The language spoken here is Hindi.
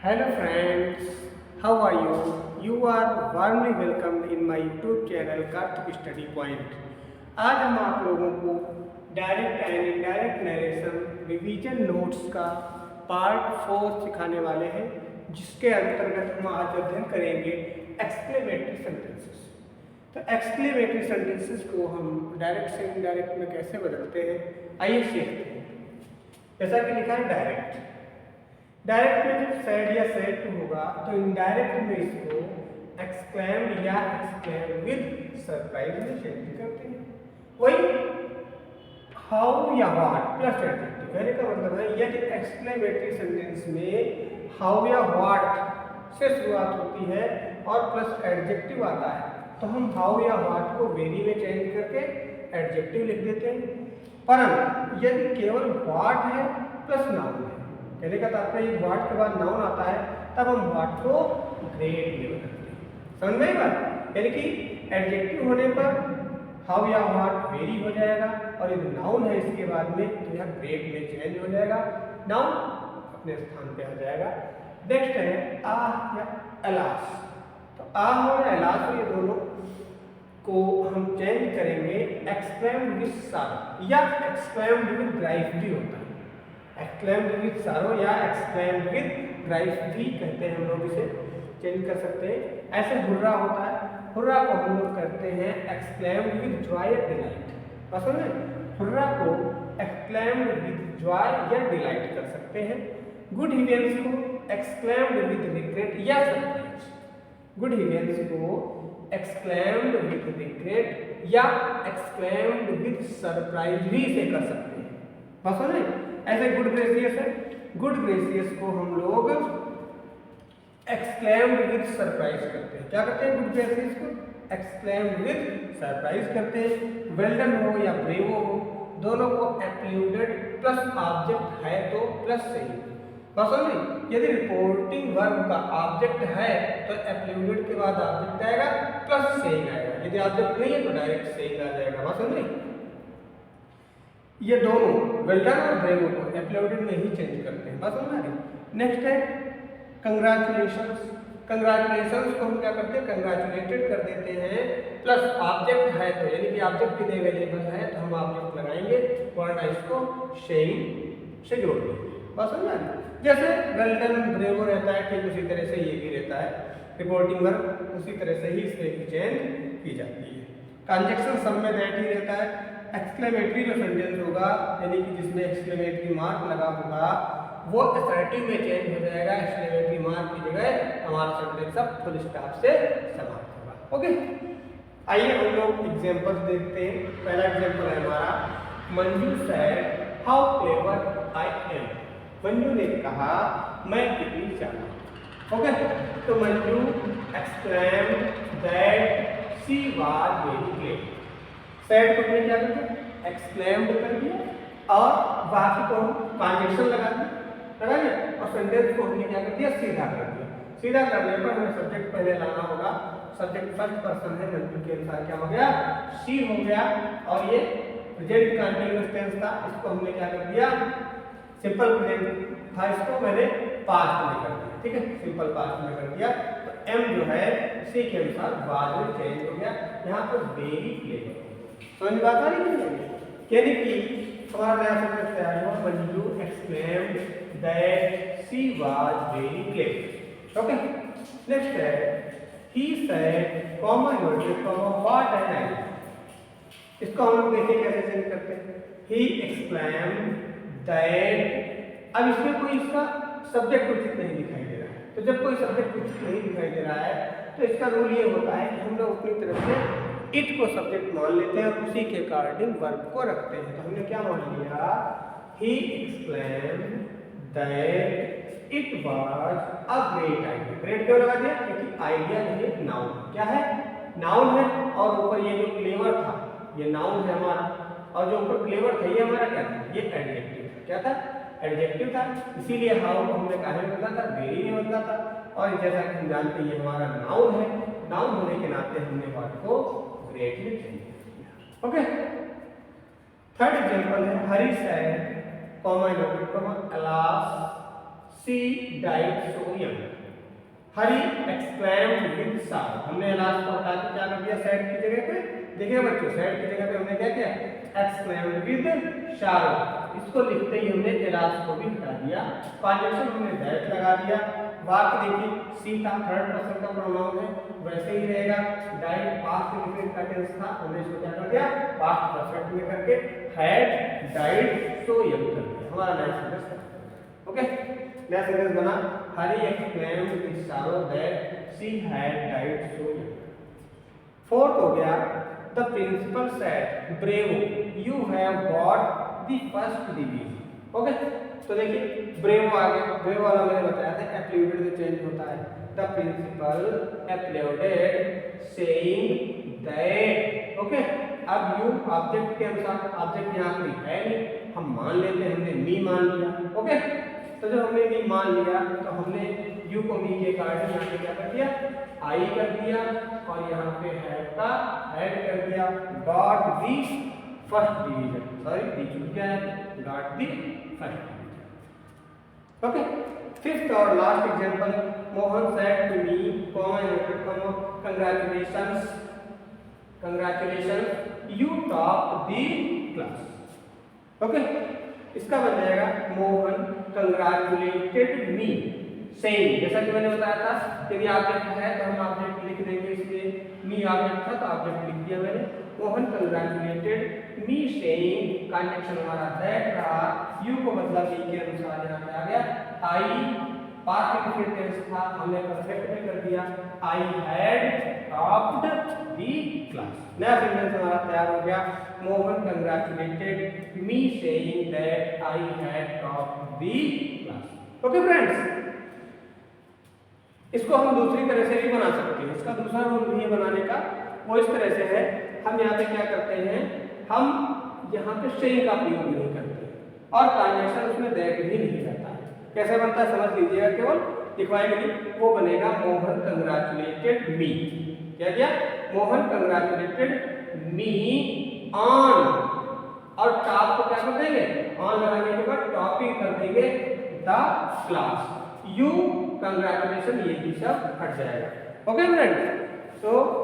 Hello friends, how are you? You are warmly welcomed in my YouTube channel Kartik study point. आज हम आप लोगों को direct and indirect narration revision notes का पार्ट 4 सिखाने वाले हैं, जिसके अंतर्गत हम आज अध्ययन करेंगे एक्सक्लेमेटरी सेंटेंसेस। तो एक्सक्लेमेटरी सेंटेंसेस को हम डायरेक्ट से इनडायरेक्ट में कैसे बदलते हैं, आइए सीखते हैं। जैसा कि लिखा है डायरेक्ट में जब सैड या सैड टू होगा तो इनडायरेक्ट में इसको एक्सक्लेम्ड या एक्सक्लेम विद सरप्राइज में चेंज करते हैं। वही हाउ या व्हाट प्लस एडजेक्टिव, कहने का मतलब है यदि एक्सक्लेमेटरी सेंटेंस में हाउ या व्हाट से शुरुआत होती है और प्लस एडजेक्टिव आता है तो हम हाउ या व्हाट को वेरी में चेंज करके एडजेक्टिव लिख देते हैं। परंतु यदि केवल व्हाट है प्लस नाउन है, कहने का तात्पर्य व्हाट के बाद नाउन आता है, तब हम व्हाट को ग्रेट में बदलते हैं। समझ में आई बात? यानी कि एडजेक्टिव होने पर हाउ या व्हाट वेरी हो जाएगा और यदि नाउन है इसके बाद में तो यह ग्रेट में चेंज हो जाएगा, नाउन अपने स्थान पे आ जाएगा। नेक्स्ट है आह या अलास। तो आह और अलास ये दोनों को हम चेंज करेंगे एक्सक्लेम्ड विद सारो या एक्सक्लेम्ड विद ग्राइफ भी होता है। एक्सक्लेम्ड विद सारो या एक्सक्लेम्ड विद ग्राइफ भी कहते हैं, हम लोग इसे चेंज कर सकते हैं। ऐसे हुर्रा होता है, हुर्रा को हम लोग करते हैं एक्सक्लेम्ड विद जॉय या डिलाइट। पसंद है? हुर्रा को एक्सक्लेम्ड विद जॉय या डिलाइट कर सकते हैं। गुड इवेंट्स को एक्सक्लेम्ड विद रिग्रेट या सरप्राइज। गुड इवेंट्स को एक्सक्लेम्ड विद रिग्रेट या एक्सक्लेम्ड विद सरप्राइज भी इसे कर सकते हैं। पसंद है? ऐसे गुड ग्रेसियस है, गुड ग्रेसियस को हम लोग एक्सक्लेम्ड विद सरप्राइज करते हैं। क्या करते हैं? गुड ग्रेसियस को एक्सक्लेम्ड विद सरप्राइज करते हैं। वेल डन हो या ब्रेवो हो, दोनों को एप्लूडेड प्लस ऑब्जेक्ट है तो प्लस से ही। पसंद नहीं? यदि रिपोर्टिंग वर्ब का ऑब्जेक्ट है तो एप्लूडेड के बाद ऑब्जेक्ट आएगा प्लस से ही आएगा, यदि ऑब्जेक्ट नहीं है तो डायरेक्ट से ही आ जाएगा। पसंद नहीं? ये दोनों वेल्डन और ब्रेवो को एप्लॉडेड में ही चेंज करते हैं। बात समझ आ रही? नेक्स्ट है कंग्रेचुलेशंस। कंग्रेचुलेशंस को हम क्या करते हैं? कंग्रेचुलेटेड कर देते हैं प्लस ऑब्जेक्ट है तो, यानी कि ऑब्जेक्ट भी अवेलेबल है तो हम ऑब्जेक्ट लगाएंगे, वरना इसको शेइंग से जोड़ देंगे। बात समझ आ रही? जैसे वेल्डन ब्रेवो रहता है, ठीक उसी तरह से ये भी रहता है। रिपोर्टिंग वर्ब उसी तरह से ही इसे भी चेंज की जाती है। ट्रांजेक्शन सब में दैट ही रहता है। एक्सक्लेमेटरी जो सेंटेंस होगा, यानी कि जिसमें एक्सक्लेमेटरी मार्क लगा होगा, वो असर्टिव में चेंज हो जाएगा। एक्सक्लेमेटरी मार्क की जगह हमारा सेंटेंस सब फुल स्टॉप से समाप्त होगा। ओके, आइए हम लोग एग्जांपल्स देखते हैं। पहला एग्जांपल है हमारा, Manju said how clever I am. Manju ने कहा मैं कितनी चालाक। ओके, तो Manju exclaimed that she was very clever. Sad को हमने क्या कर दिया? एक्सक्लेम्ड कर दिया और बाकी को हम ट्रांजेक्शन लगा दिया और सेंटेंस को हमने क्या कर दिया? सीधा कर दिया। सीधा करने पर हमें सब्जेक्ट पहले लाना होगा। सब्जेक्ट फर्स्ट पर्सन है, मंजू के अनुसार क्या हो गया? शी हो गया। और ये प्रेजेंट कंटीन्यूअस टेंस था, इसको हमने क्या कर दिया? सिंपल प्रेजेंट था, इसको मैंने पास्ट में कर दिया। ठीक है, सिंपल पास्ट में कर दिया। तो एम जो है सी के अनुसार बाद में चेंज हो गया। यहाँ पर वेरी क्लेवर। समझ बात आ रही है? यानी कि हमारा नया सेंटेंस तैयार हुआ, Manju exclaimed that she was very clever. Okay, next है he said comma unit comma what an idea. इसको हम लोग देखिए कैसे चेंज करते हैं। ही एक्सक्लेम्ड दैट, अब इसमें कोई इसका सब्जेक्ट उचित नहीं दिखाई दे रहा है, तो जब कोई सब्जेक्ट उचित नहीं दिखाई दे रहा है तो इसका रूल ये होता है कि हम लोग अपनी तरफ से इट को सब्जेक्ट मान लेते हैं और उसी के अकॉर्डिंग वर्ब को रखते हैं। तो हमने क्या मान लिया? He exclaimed that it was a great idea. Great क्यों लगा दिया? क्योंकि आइडिया ये नाउन क्या है? नाउन है। और ऊपर ये जो क्लेवर था ये नाउन है हमारा, और जो ऊपर क्लेवर था ये हमारा क्या था? ये एडजेक्टिव था। क्या था? एडजेक्टिव था। इसीलिए हाउ को हमने काहे में बदला था? वेरी में बदला था। और जैसा कि हम जानते हैं ये हमारा नाउन है, नाउन होने के नाते हमने वर्ड को ग्रेट में चेंज किया। ओके, थर्ड एग्जांपल है Hari said comma alas she died so young. Hari exclaimed with sound. हमने लास्ट को हटा के क्या कर दिया सेड की जगह पे, देखिए बच्चों सेड की जगह पे हमने क्या किया एक्सक्लेम्ड विद शारो। इसको लिखते ही हमने एलास को भी हटा दिया, कंजंक्शन हमने दैट लगा दिया। वाक्य देखिए सी था थर्ड पर्सन का प्रोनाउन है, वैसे ही रहेगा। डाइड पास्ट इंडेफिनिट का टेंस था, हमने इसको क्या कर दिया पास्ट परफेक्ट में करके हैड डाइड सो यंग कर दिया। हमारा next sentence okay, next sentence बना Hari exclaimed with sorrow that she had died so young. Fourth हो गया the principal said bravo you have got the first division. Okay, तो देखिए ब्रेवो आ गया, ब्रेवो वाला मैंने बताया था एप्लीडेड से चेंज होता है। The principal applauded saying that. Okay, अब यू ऑब्जेक्ट के अनुसार, ऑब्जेक्ट यहाँ कोई है नहीं, हम मान लेते हैं, हमने मी मान लिया। ओके, तो जब हमने मी मान लिया तो हमने यू को मी के कारण यहाँ पे क्या कर दिया आई कर दिया, और यहाँ पे हैड का ऐड कर दिया। Got the first division, sorry the छूट गया है, got the first division. Okay, fifth और last example Mohan said to me congratulations, congratulations you top the class. Okay, इसका बन जाएगा मोहन कंग्रेचुलेटेड मी सेइंग। जैसा कि मैंने बताया था यदि ऑब्जेक्ट है तो हम ऑब्जेक्ट लिख देंगे, इसलिए मी ऑब्जेक्ट था तो ऑब्जेक्ट लिख दिया मैंने। Mohan congratulated me saying, conjunction हमारा दैट रहा, यू को बदला मी के अनुसार यहाँ पे आ गया आई। पास्ट इंडेफिनिट टेंस था, हमने परफेक्ट में कर दिया I had topped the class. नया सेंटेंस हमारा तैयार हो गया Mohan congratulated me saying that I had topped the class. Okay friends, इसको हम दूसरी तरह से भी बना सकते हैं। इसका दूसरा रूल भी है बनाने का, वो इस तरह से है, हम यहाँ पे क्या करते हैं, हम यहाँ पे सेइंग का प्रयोग नहीं करते और कंजंक्शन उसमें दैट भी नहीं रहता है। कैसे बनता है समझ लीजिएगा, केवल लिखवाएंगे नहीं, वो बनेगा मोहन कंग्रेचुलेटेड मी। क्या किया मोहन कंग्रेचुलेटेड मी ऑन, और टॉप को क्या कर देंगे ऑन लगाने के बाद टॉपिंग कर देंगे द क्लास। यू कंग्रेचुलेशन ये भी सब हट जाएगा। ओके फ्रेंड्स, तो